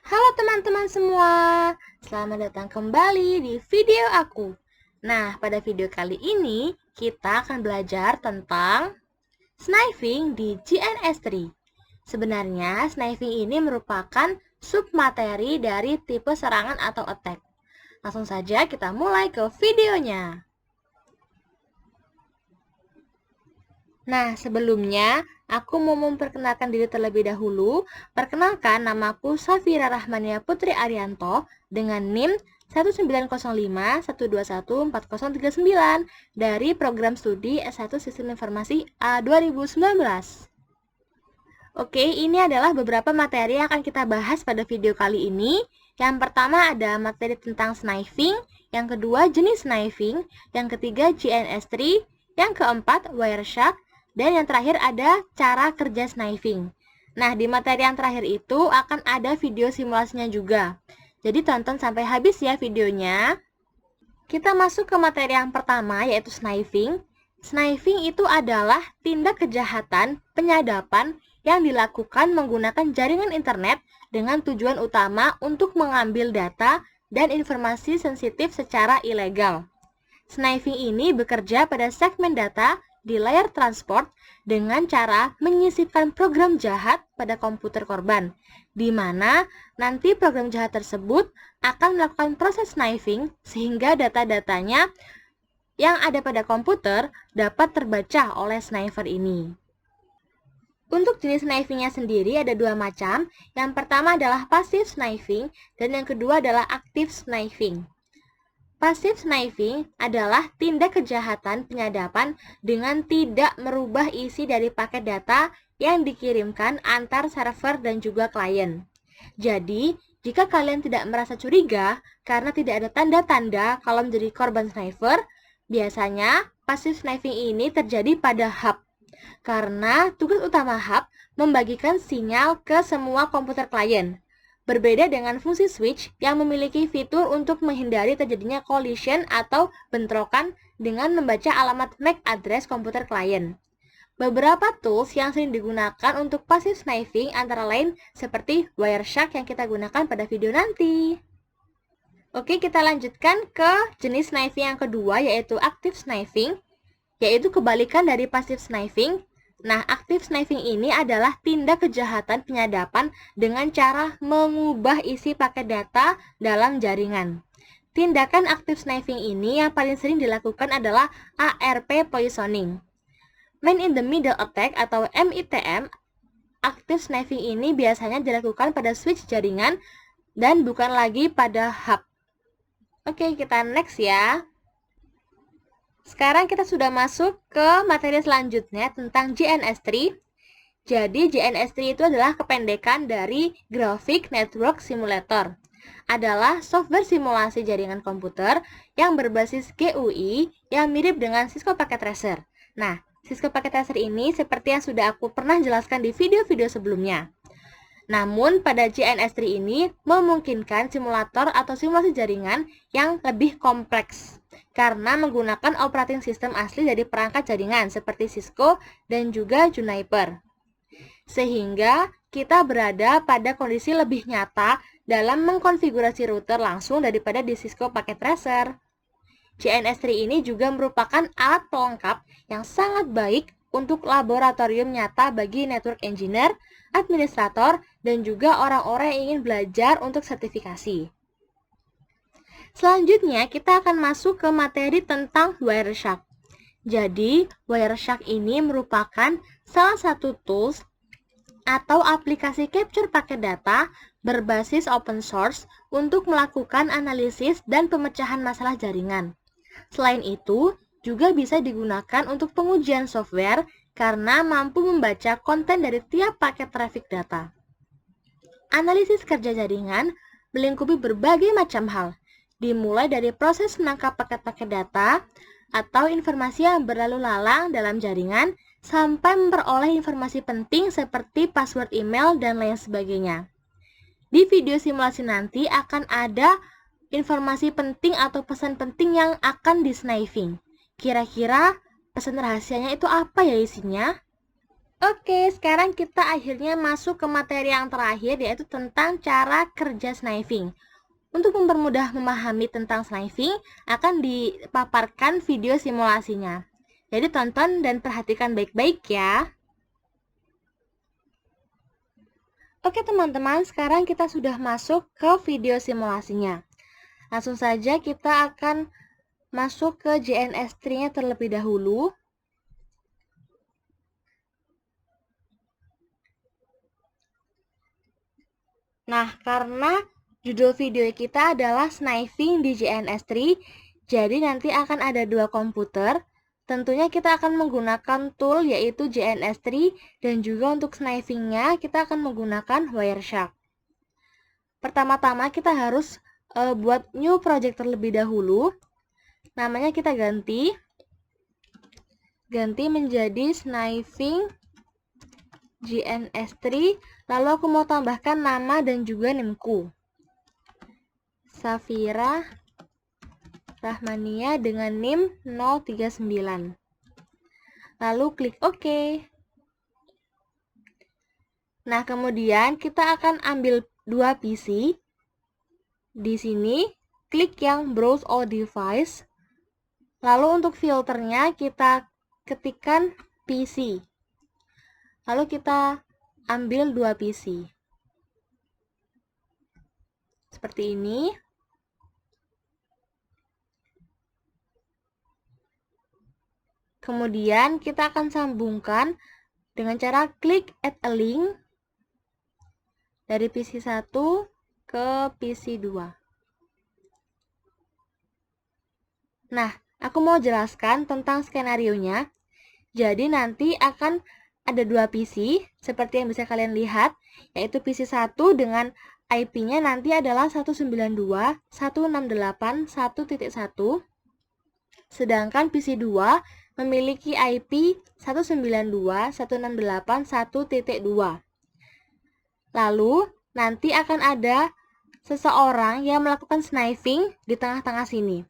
Halo teman-teman semua, selamat datang kembali di video aku. Nah, pada video kali ini kita akan belajar tentang sniping di GNS3. Sebenarnya, sniping ini merupakan submateri dari tipe serangan atau attack. Langsung saja kita mulai ke videonya. Nah, sebelumnya aku mau memperkenalkan diri terlebih dahulu. Perkenalkan, namaku Safira Rahmania Putri Arianto dengan NIM 19051214039 dari program studi S1 Sistem Informasi A 2019. Oke, ini adalah beberapa materi yang akan kita bahas pada video kali ini. Yang pertama ada materi tentang sniping, yang kedua jenis sniping, yang ketiga GNS3, yang keempat Wireshark, dan yang terakhir ada cara kerja sniping. Nah, di materi yang terakhir itu akan ada video simulasinya juga. Jadi tonton sampai habis ya videonya. Kita masuk ke materi yang pertama, yaitu sniping. Sniping itu adalah tindak kejahatan penyadapan yang dilakukan menggunakan jaringan internet dengan tujuan utama untuk mengambil data dan informasi sensitif secara ilegal. Sniping ini bekerja pada segmen data di layar transport dengan cara menyisipkan program jahat pada komputer korban, di mana nanti program jahat tersebut akan melakukan proses sniping sehingga data-datanya yang ada pada komputer dapat terbaca oleh sniper ini. Untuk jenis snipingnya sendiri ada dua macam. Yang pertama adalah passive sniping dan yang kedua adalah active sniping. Passive sniping adalah tindak kejahatan penyadapan dengan tidak merubah isi dari paket data yang dikirimkan antar server dan juga klien. Jadi, jika kalian tidak merasa curiga karena tidak ada tanda-tanda kalau menjadi korban sniper, biasanya passive sniping ini terjadi pada hub. Karena tugas utama hub membagikan sinyal ke semua komputer klien. Berbeda dengan fungsi switch yang memiliki fitur untuk menghindari terjadinya collision atau bentrokan dengan membaca alamat MAC address komputer klien. Beberapa tools yang sering digunakan untuk passive sniping antara lain seperti Wireshark yang kita gunakan pada video nanti. Oke, kita lanjutkan ke jenis sniping yang kedua, yaitu active sniping, yaitu kebalikan dari passive sniping. Nah, active sniping ini adalah tindak kejahatan penyadapan dengan cara mengubah isi paket data dalam jaringan. Tindakan active sniping ini yang paling sering dilakukan adalah ARP poisoning. Man in the Middle Attack atau MITM. Active sniping ini biasanya dilakukan pada switch jaringan dan bukan lagi pada hub. Oke, kita next ya. Sekarang kita sudah masuk ke materi selanjutnya tentang GNS3. Jadi GNS3 itu adalah kependekan dari Graphic Network Simulator. Adalah software simulasi jaringan komputer yang berbasis GUI yang mirip dengan Cisco Packet Tracer. Nah, Cisco Packet Tracer ini seperti yang sudah aku pernah jelaskan di video-video sebelumnya. Namun pada GNS3 ini memungkinkan simulator atau simulasi jaringan yang lebih kompleks karena menggunakan operating system asli dari perangkat jaringan seperti Cisco dan juga Juniper. Sehingga kita berada pada kondisi lebih nyata dalam mengkonfigurasi router langsung daripada di Cisco Packet Tracer. GNS3 ini juga merupakan alat pelengkap yang sangat baik untuk laboratorium nyata bagi network engineer, administrator, dan juga orang-orang yang ingin belajar untuk sertifikasi. Selanjutnya, kita akan masuk ke materi tentang Wireshark. Jadi, Wireshark ini merupakan salah satu tools atau aplikasi capture paket data berbasis open source untuk melakukan analisis dan pemecahan masalah jaringan. Selain itu, juga bisa digunakan untuk pengujian software karena mampu membaca konten dari tiap paket traffic data. Analisis kerja jaringan melingkupi berbagai macam hal, dimulai dari proses menangkap paket-paket data atau informasi yang berlalu lalang dalam jaringan sampai memperoleh informasi penting seperti password email dan lain sebagainya. Di video simulasi nanti akan ada informasi penting atau pesan penting yang akan di sniping. Kira-kira pesan rahasianya itu apa ya isinya? Oke, sekarang kita akhirnya masuk ke materi yang terakhir, yaitu tentang cara kerja sniping. Untuk mempermudah memahami tentang sniping, akan dipaparkan video simulasinya. Jadi tonton dan perhatikan baik-baik ya. Oke teman-teman, sekarang kita sudah masuk ke video simulasinya. Langsung saja kita akan masuk ke JNS3-nya terlebih dahulu. Nah, karena judul video kita adalah sniping di JNS3, jadi nanti akan ada dua komputer. Tentunya kita akan menggunakan tool yaitu JNS3 dan juga untuk snipingnya kita akan menggunakan Wireshark. Pertama-tama kita harus buat new project terlebih dahulu. Namanya kita ganti menjadi sniping JNS3. Lalu aku mau tambahkan nama dan juga nameku, Safira Rahmania dengan NIM 039. Lalu klik OK. Nah, kemudian kita akan ambil dua PC. Di sini, klik yang Browse All Device. Lalu untuk filternya kita ketikkan PC. Lalu kita ambil dua PC. Seperti ini. Kemudian kita akan sambungkan dengan cara klik add a link dari PC 1 ke PC 2. Nah, aku mau jelaskan tentang skenarionya. Jadi nanti akan ada dua PC seperti yang bisa kalian lihat, yaitu PC 1 dengan IP-nya nanti adalah 192.168.1.1. Sedangkan PC 2 memiliki IP 192.168.1.2. Lalu, nanti akan ada seseorang yang melakukan sniping di tengah-tengah sini.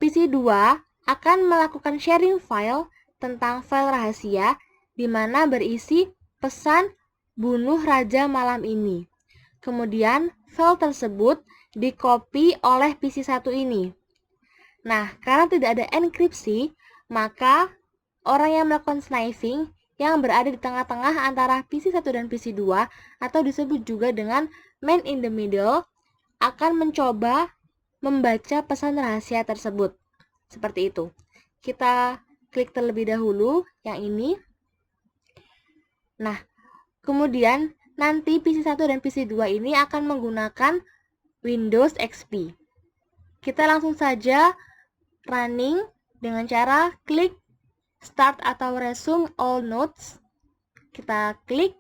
PC 2 akan melakukan sharing file tentang file rahasia di mana berisi pesan bunuh raja malam ini. Kemudian, file tersebut di-copy oleh PC 1 ini. Nah, karena tidak ada enkripsi, maka orang yang melakukan sniping yang berada di tengah-tengah antara PC 1 dan PC 2 atau disebut juga dengan man in the middle akan mencoba membaca pesan rahasia tersebut. Seperti itu. Kita klik terlebih dahulu yang ini. Nah, kemudian nanti PC 1 dan PC 2 ini akan menggunakan Windows XP. Kita langsung saja running dengan cara klik start atau resume all notes. Kita klik.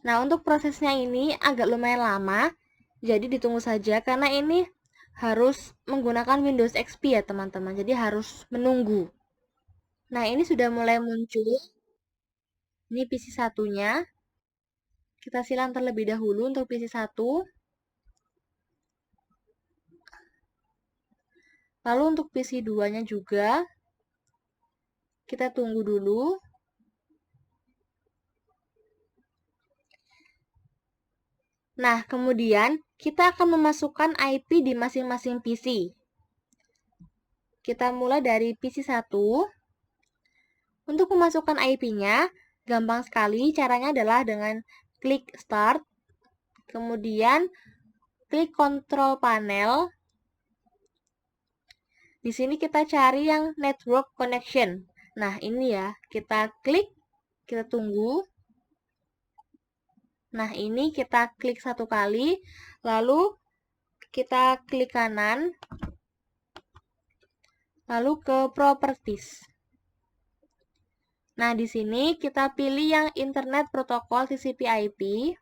Nah, untuk prosesnya ini agak lumayan lama, jadi ditunggu saja karena ini harus menggunakan Windows XP ya teman-teman, jadi harus menunggu. Nah, ini sudah mulai muncul. Ini PC satunya. Kita silang terlebih dahulu untuk PC 1. Lalu untuk PC 2-nya juga, kita tunggu dulu. Nah, kemudian kita akan memasukkan IP di masing-masing PC. Kita mulai dari PC 1. Untuk memasukkan IP-nya, gampang sekali. Caranya adalah dengan klik Start, kemudian klik Control Panel. Di sini kita cari yang Network Connection. Nah, ini ya, kita klik, kita tunggu. Nah, ini kita klik satu kali, lalu kita klik kanan, lalu ke Properties. Nah, di sini kita pilih yang Internet Protocol TCP/IP.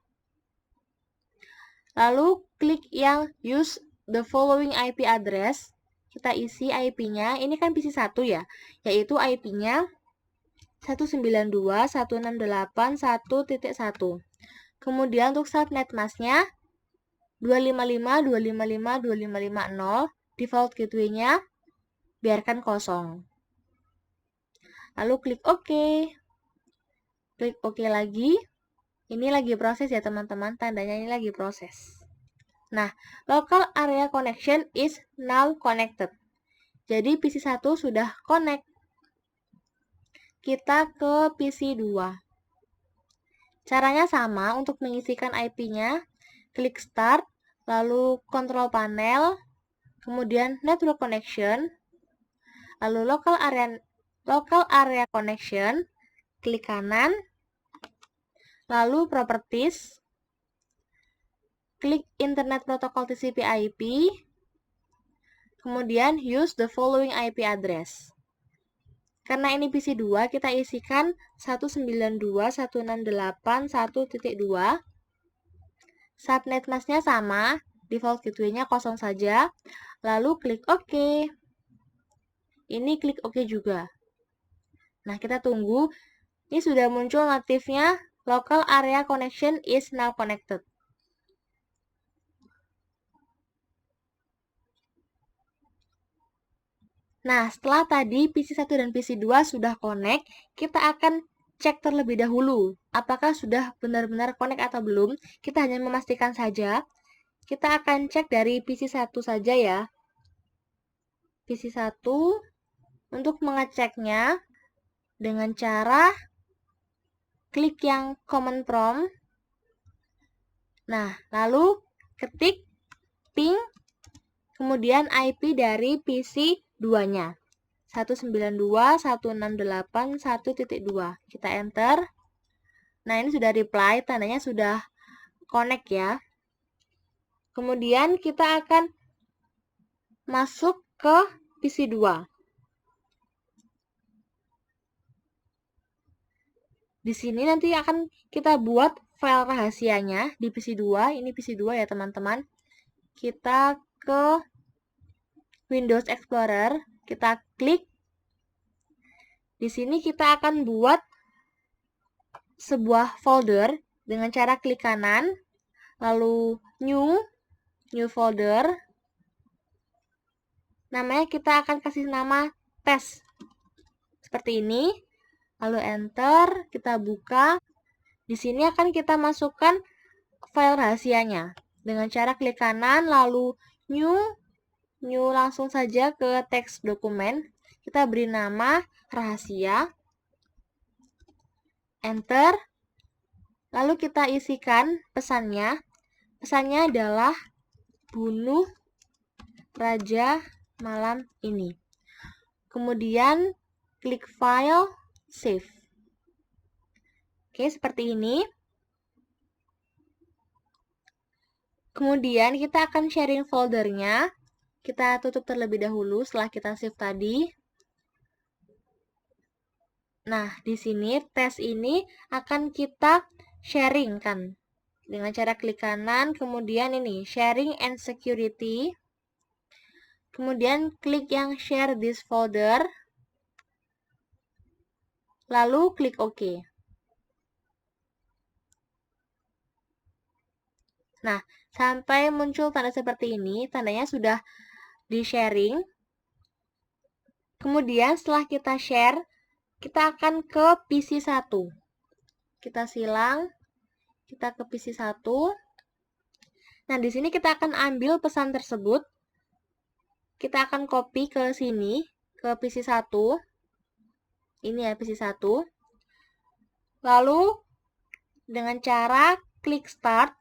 Lalu klik yang Use the following IP address. Kita isi IP-nya. Ini kan PC 1 ya, yaitu IP-nya 192.168.1.1. Kemudian untuk subnet mask-nya 255.255.255.0. Default gateway-nya biarkan kosong. Lalu klik OK. klik OK lagi. Ini lagi proses ya teman-teman, tandanya ini lagi proses. Nah, local area connection is now connected. Jadi PC1 sudah connect. Kita ke PC2. Caranya sama, untuk mengisikan IP-nya, klik Start, lalu Control Panel, kemudian Network Connection, lalu Local Area Connection, klik kanan, lalu Properties, klik Internet Protocol TCP/IP, kemudian Use the following IP address. Karena ini PC2, kita isikan 192.168.1.2. Subnet masknya sama, default gateway-nya kosong saja. Lalu klik OK. Ini klik OK juga. Nah, kita tunggu. Ini sudah muncul notifnya, Local Area Connection is now connected. Nah, setelah tadi PC1 dan PC2 sudah connect, kita akan cek terlebih dahulu apakah sudah benar-benar connect atau belum. Kita hanya memastikan saja. Kita akan cek dari PC1 saja ya. PC1 untuk mengeceknya dengan cara klik yang command prompt. Nah, lalu ketik ping, kemudian IP dari PC2-nya. 192.168.1.2. Kita enter. Nah, ini sudah reply, tandanya sudah connect ya. Kemudian kita akan masuk ke PC2. Di sini nanti akan kita buat file rahasianya di PC2. Ini PC2 ya teman-teman. Kita ke Windows Explorer, kita klik. Di sini kita akan buat sebuah folder dengan cara klik kanan, lalu new folder. Namanya kita akan kasih nama test. Seperti ini. Lalu enter, kita buka. Di sini akan kita masukkan file rahasianya. Dengan cara klik kanan, lalu new langsung saja ke teks dokumen. Kita beri nama rahasia. Enter. Lalu kita isikan pesannya. Pesannya adalah bunuh raja malam ini. Kemudian klik file, save. Oke, seperti ini. Kemudian kita akan sharing foldernya. Kita tutup terlebih dahulu setelah kita save tadi. Nah, di sini tes ini akan kita sharing kan. Dengan cara klik kanan, kemudian ini sharing and security. Kemudian klik yang share this folder. Lalu klik OK. Nah, sampai muncul tanda seperti ini, tandanya sudah di-sharing. Kemudian setelah kita share, kita akan ke PC1. Kita silang, kita ke PC1. Nah, di sini kita akan ambil pesan tersebut. Kita akan copy ke sini, ke PC1. Ini ya PC1. Lalu, dengan cara klik start,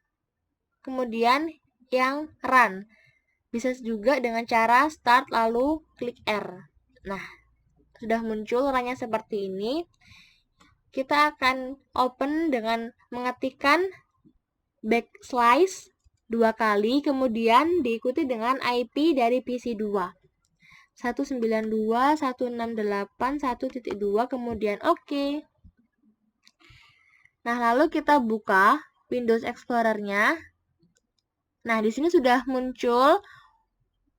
kemudian yang run. Bisa juga dengan cara start lalu klik R. Nah, sudah muncul run-nya seperti ini. Kita akan open dengan mengetikkan backslash 2 kali, kemudian diikuti dengan IP dari PC2. 192.168.1.2, kemudian OK. Nah, lalu kita buka Windows Explorer-nya. Nah, di sini sudah muncul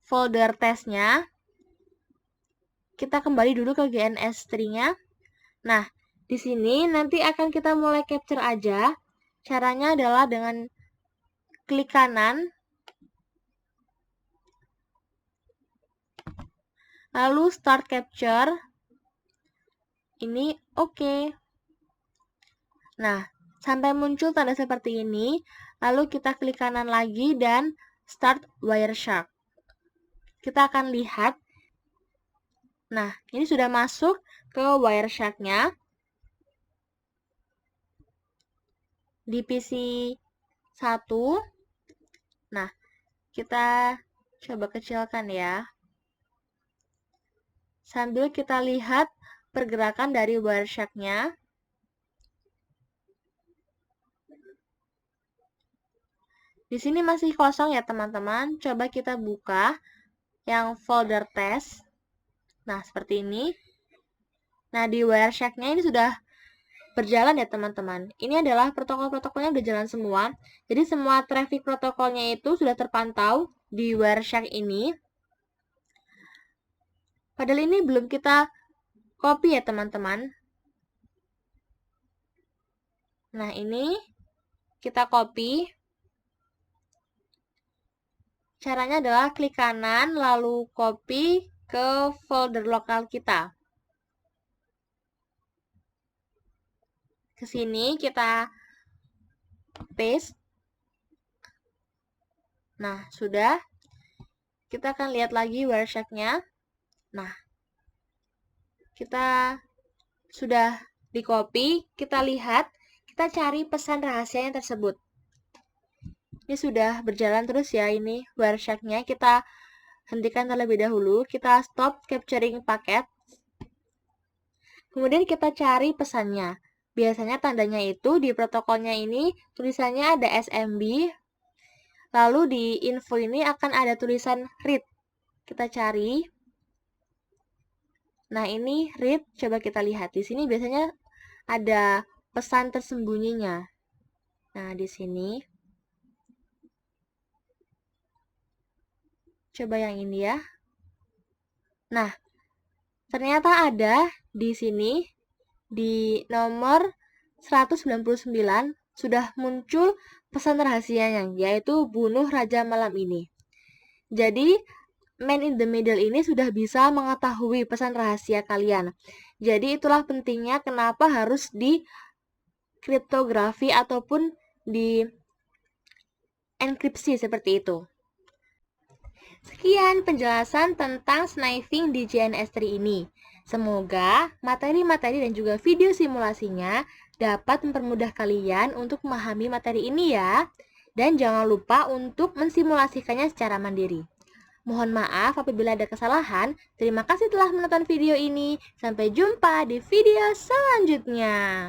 folder testnya. Kita kembali dulu ke GNS3-nya. Nah, di sini nanti akan kita mulai capture aja. Caranya adalah dengan klik kanan, lalu start capture. Ini OK. Nah, sampai muncul tanda seperti ini, lalu kita klik kanan lagi dan Start Wireshark. Kita akan lihat, nah ini sudah masuk ke Wireshark-nya. Di PC 1. Nah, kita coba kecilkan ya. Sambil kita lihat pergerakan dari Wireshark-nya. Di sini masih kosong ya teman-teman. Coba kita buka yang folder test. Nah, seperti ini. Nah, di Wireshark-nya ini sudah berjalan ya teman-teman. Ini adalah protokol-protokolnya udah jalan semua. Jadi semua traffic protokolnya itu sudah terpantau di Wireshark ini. Padahal ini belum kita copy ya teman-teman. Nah, ini kita copy. Caranya adalah klik kanan lalu copy ke folder lokal kita. Ke sini kita paste. Nah, sudah. Kita akan lihat lagi Wireshark-nya. Nah, kita sudah di copy, kita lihat, kita cari pesan rahasianya tersebut. Ini sudah berjalan terus ya ini Wireshark-nya. Kita hentikan terlebih dahulu, kita stop capturing paket. Kemudian kita cari pesannya. Biasanya tandanya itu di protokolnya ini tulisannya ada SMB. Lalu di info ini akan ada tulisan read. Kita cari. Nah, ini read, coba kita lihat. Di sini biasanya ada pesan tersembunyinya. Nah, di sini. Coba yang ini ya. Nah, ternyata ada di sini, di nomor 199, sudah muncul pesan rahasianya, yaitu bunuh Raja Malam ini. Jadi, Man in the Middle ini sudah bisa mengetahui pesan rahasia kalian. Jadi, itulah pentingnya kenapa harus di kriptografi ataupun di enkripsi seperti itu. Sekian penjelasan tentang sniping di JNS3 ini. Semoga materi-materi dan juga video simulasinya dapat mempermudah kalian untuk memahami materi ini ya. Dan jangan lupa untuk mensimulasikannya secara mandiri. Mohon maaf apabila ada kesalahan. Terima kasih telah menonton video ini. Sampai jumpa di video selanjutnya.